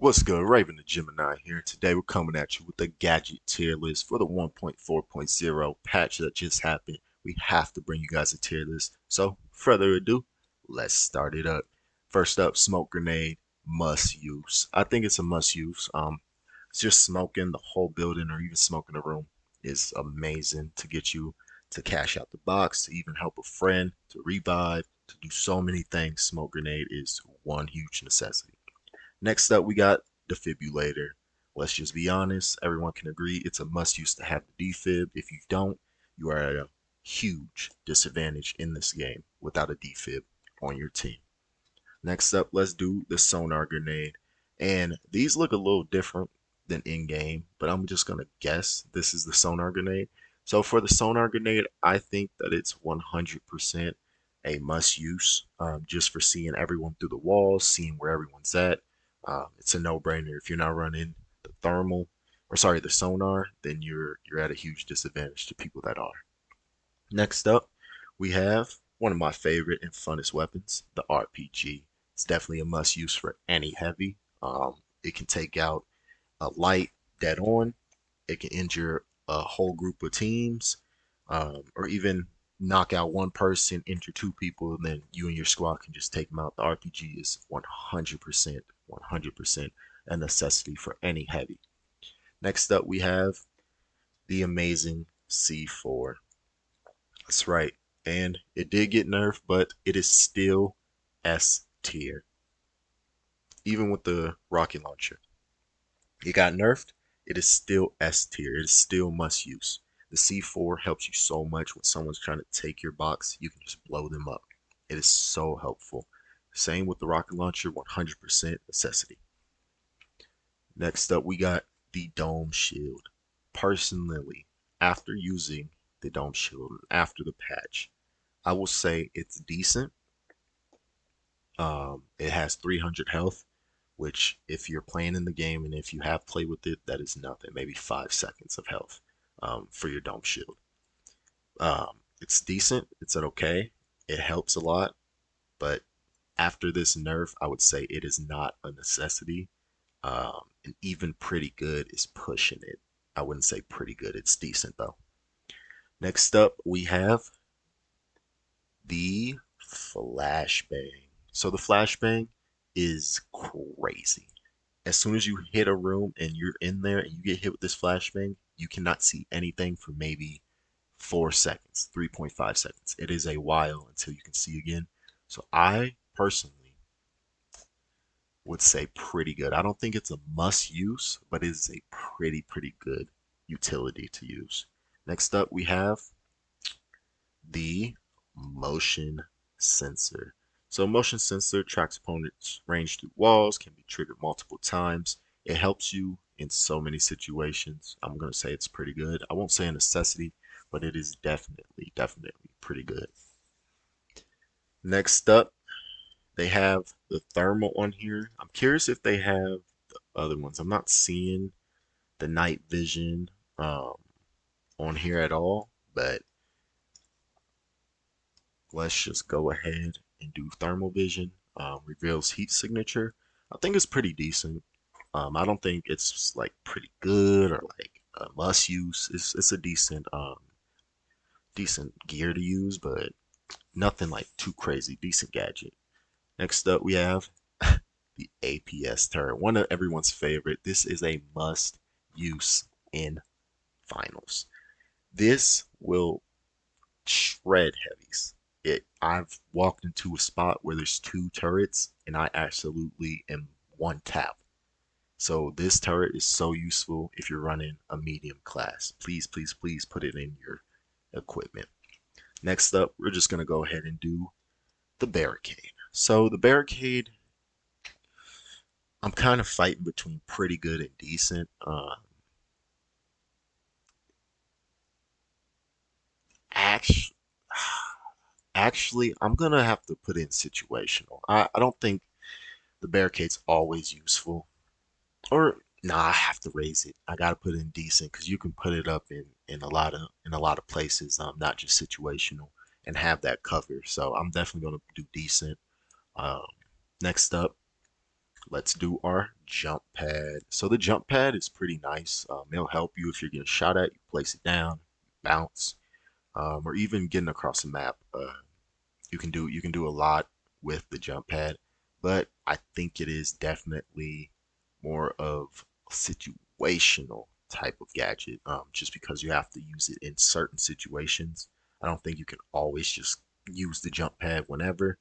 What's good? Raven the Gemini here. Today we're coming at you with the Gadget tier list for the 1.4.0 patch that just happened. We have to bring you guys a tier list. So, further ado, let's start it up. First up, smoke grenade, must use. I think it's a must use. Just smoking the whole building or even smoking a room is amazing to get you to cash out the box, to even help a friend, to revive, to do so many things. Smoke grenade is one huge necessity. Next up, we got defibrillator. Let's just be honest. Everyone can agree it's a must use to have the defib. If you don't, you are at a huge disadvantage in this game without a defib on your team. Next up, let's do the sonar grenade. And these look a little different than in game, but I'm just going to guess this is the sonar grenade. So for the sonar grenade, I think that it's 100% a must use just for seeing everyone through the walls, seeing where everyone's at. It's a no-brainer. If you're not running the thermal, or sorry, the sonar, then you're at a huge disadvantage to people that are. Next up, we have one of my favorite and funnest weapons, the RPG. It's definitely a must use for any heavy. It can take out a light dead on. It can injure a whole group of teams, or even knock out one person, injure two people, and then you and your squad can just take them out. The RPG is 100%, 100% a necessity for any heavy. Next up, we have the amazing C4. That's right. And it did get nerfed, but it is still S tier, even with the rocket launcher. It got nerfed, it is still S tier. It is still must use. The C4 helps you so much when someone's trying to take your box, you can just blow them up. It is so helpful. Same with the rocket launcher, 100% necessity. Next up, we got the dome shield. Personally, after using the dome shield after the patch, I will say it's decent. It has 300 health, which if you're playing in the game and if you have played with it, that is nothing. Maybe 5 seconds of health for your dome shield. It's decent. It's at okay. It helps a lot, but after this nerf, I would say it is not a necessity. And even pretty good is pushing it. I wouldn't say pretty good. It's decent though. Next up, we have the flashbang. So the flashbang is crazy. As soon as you hit a room and you're in there and you get hit with this flashbang, you cannot see anything for maybe 4 seconds, 3.5 seconds. It is a while until you can see again. So I personally would say pretty good. I don't think it's a must use, but it is a pretty good utility to use. Next up, we have the motion sensor. So motion sensor tracks opponents' range through walls, can be triggered multiple times. It helps you in so many situations. I'm going to say it's pretty good. I won't say a necessity, but it is definitely pretty good. Next up, they have the thermal on here. I'm curious if they have the other ones. I'm not seeing the night vision on here at all, but let's just go ahead and do thermal vision. Reveals heat signature. I think it's pretty decent. I don't think it's like pretty good or like a must use. It's a decent gear to use, but nothing like too crazy. Decent gadget. Next up, we have the APS turret, one of everyone's favorite. This is a must use in finals. This will shred heavies. I've walked into a spot where there's two turrets and I absolutely am one tap. So this turret is so useful if you're running a medium class. Please put it in your equipment. Next up, we're just gonna go ahead and do the barricade. So the barricade, I'm kind of fighting between pretty good and decent. Actually, actually, I'm gonna have to put in situational. I don't think the barricade's always useful. Or nah, I have to raise it. I gotta put in decent because you can put it up in a lot of places, not just situational, and have that cover. So I'm definitely gonna do decent. Um, Next up, let's do our jump pad. So the jump pad is pretty nice. It'll help you if you're getting shot at. You place it down, bounce, or even getting across the map. You can do a lot with the jump pad, but I think it is definitely more of a situational type of gadget. Just because you have to use it in certain situations. I don't think you can always just use the jump pad whenever.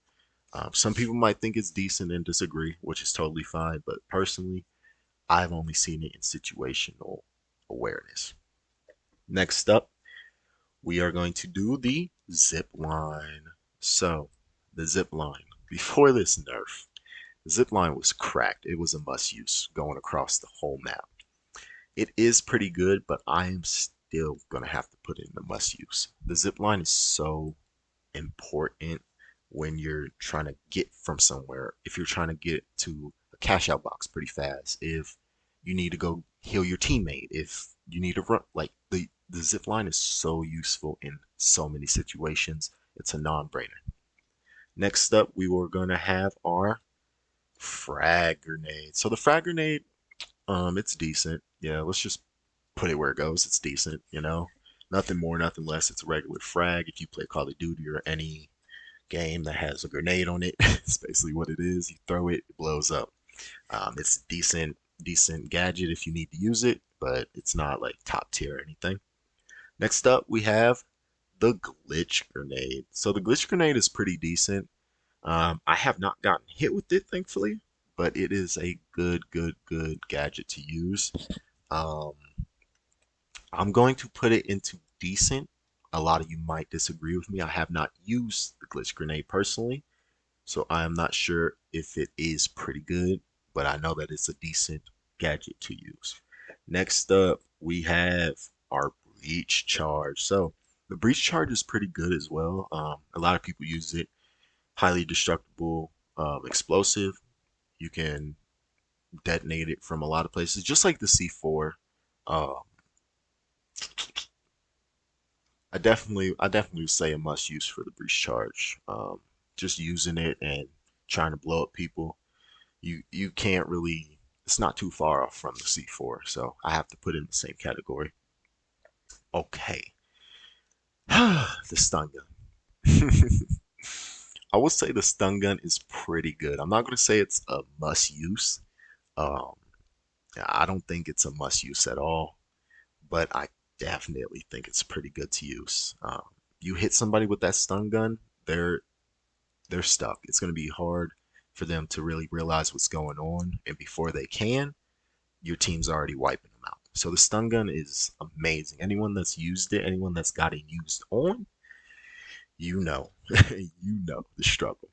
Some people might think it's decent and disagree, which is totally fine. But personally, I've only seen it in situational awareness. Next up, we are going to do the zip line. So, the zip line. Before this nerf, the zip line was cracked. It was a must use going across the whole map. It is pretty good, but I am still going to have to put it in the must use. The zip line is so important when you're trying to get from somewhere. If you're trying to get to a cash out box pretty fast, if you need to go heal your teammate, if you need to run, like the zip line is so useful in so many situations. It's a non-brainer. Next up, we were gonna have our frag grenade. So the frag grenade, it's decent. Yeah, let's just put it where it goes. It's decent, Nothing more, nothing less. It's a regular frag. If you play Call of Duty or any game that has a grenade on it. It's basically what it is. You throw it, it blows up. It's decent gadget if you need to use it, but it's not like top tier or anything. Next up, we have the glitch grenade. So the glitch grenade is pretty decent. I have not gotten hit with it, thankfully, but it is a good gadget to use. Um, I'm going to put it into decent. A lot of you might disagree with me. I have not used the glitch grenade personally, so I am not sure if it is pretty good, but I know that it's a decent gadget to use. Next up, we have our breach charge. So the breach charge is pretty good as well. A lot of people use it. Highly destructible, explosive. You can detonate it from a lot of places, just like the C4. Um, I definitely would say a must use for the breach charge. Just using it and trying to blow up people, you can't really. It's not too far off from the C4, so I have to put it in the same category. Okay, the stun gun. I would say the stun gun is pretty good. I'm not gonna say it's a must use. Um, I don't think it's a must use at all, but I definitely think it's pretty good to use. You hit somebody with that stun gun, they're stuck. It's going to be hard for them to really realize what's going on, and before they can, your team's already wiping them out. So the stun gun is amazing. Anyone that's used it, anyone that's got it used on, you know, you know the struggle.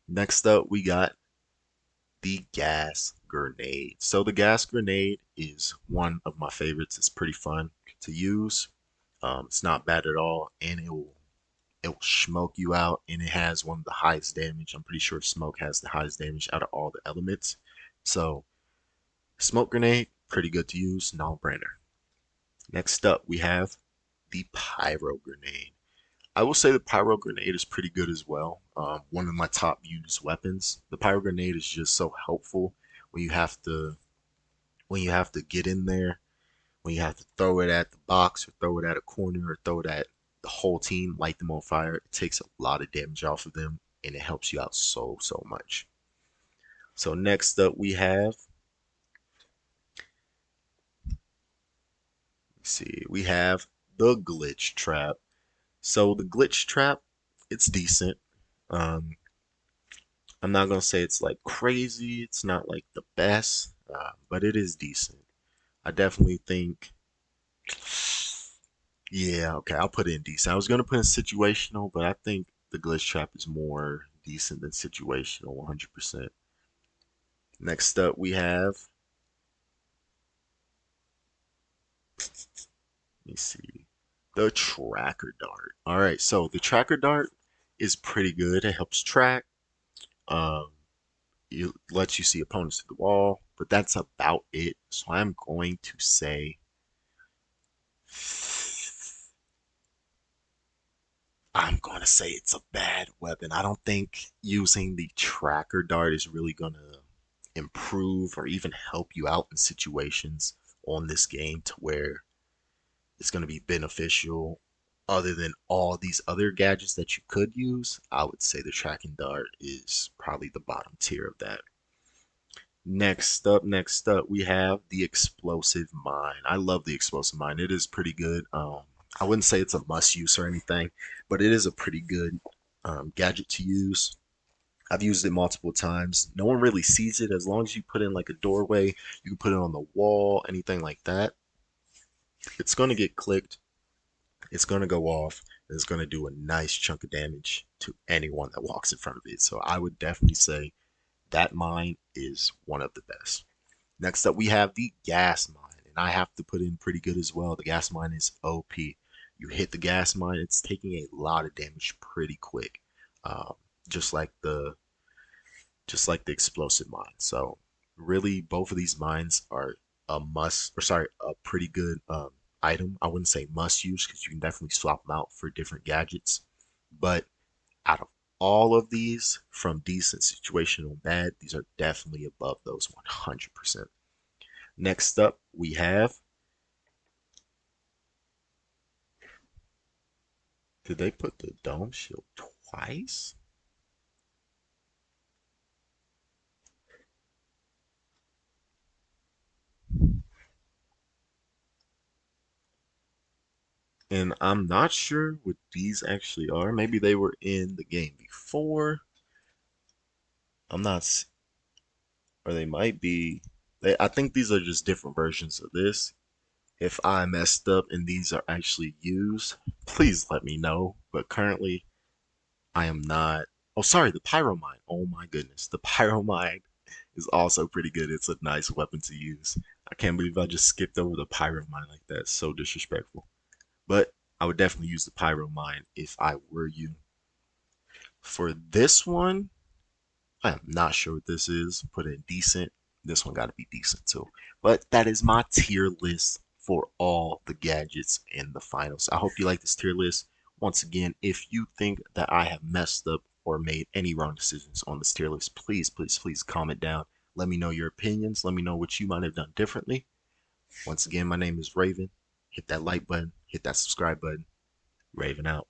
Next up, we got the gas grenade. So the gas grenade is one of my favorites. It's pretty fun to use. It's not bad at all, and it will smoke you out, and it has one of the highest damage. I'm pretty sure smoke has the highest damage out of all the elements. So smoke grenade, pretty good to use, no-brainer. Next up, we have the pyro grenade. I will say the pyro grenade is pretty good as well. One of my top used weapons. The pyro grenade is just so helpful when you have to get in there, when you have to throw it at the box or throw it at a corner or throw it at the whole team, light them on fire. It takes a lot of damage off of them and it helps you out so much. So next up we have, we have the glitch trap. So the glitch trap, it's decent. Um, I'm not gonna say it's like crazy. It's not like the best, but it is decent. I definitely think, yeah, okay, I'll put it in decent. I was gonna put in situational, but I think the glitch trap is more decent than situational, 100%. Next up, we have, let me see, the tracker dart. All right, so the tracker dart is pretty good. It helps track. Um, it lets you see opponents to the wall, but that's about it. So I'm going to say it's a bad weapon. I don't think using the tracker dart is really gonna improve or even help you out in situations on this game to where it's going to be beneficial other than all these other gadgets that you could use, I would say the tracking dart is probably the bottom tier of that. Next up, we have the explosive mine. I love the explosive mine. It is pretty good. I wouldn't say it's a must use or anything, but it is a pretty good gadget to use. I've used it multiple times. No one really sees it as long as you put in like a doorway. You can put it on the wall, anything like that. It's going to get clicked. It's going to go off. And it's going to do a nice chunk of damage to anyone that walks in front of it. So I would definitely say that mine is one of the best. Next up, we have the gas mine, and I have to put in pretty good as well. The gas mine is OP. You hit the gas mine, it's taking a lot of damage pretty quick, um, just like the explosive mine. So really, both of these mines are a must, or sorry, a pretty good item. I wouldn't say must use because you can definitely swap them out for different gadgets, but out of all of these, from decent, situational, bad, these are definitely above those 100%. Next up, we have. Did they put the dome shield twice? And I'm not sure what these actually are. Maybe they were in the game before. I'm not, or they might be. I think these are just different versions of this. If I messed up and these are actually used, please let me know. But currently, I am not. Oh, sorry, the pyromine. Oh my goodness, the pyromine is also pretty good. It's a nice weapon to use. I can't believe I just skipped over the pyromine like that. It's so disrespectful. But I would definitely use the pyromine if I were you. For this one, I am not sure what this is. Put in decent. This one got to be decent too. But that is my tier list for all the gadgets in the finals. I hope you like this tier list. Once again, if you think that I have messed up or made any wrong decisions on this tier list, please, please, please comment down. Let me know your opinions. Let me know what you might have done differently. Once again, my name is Raven. Hit that like button, hit that subscribe button. Raven out.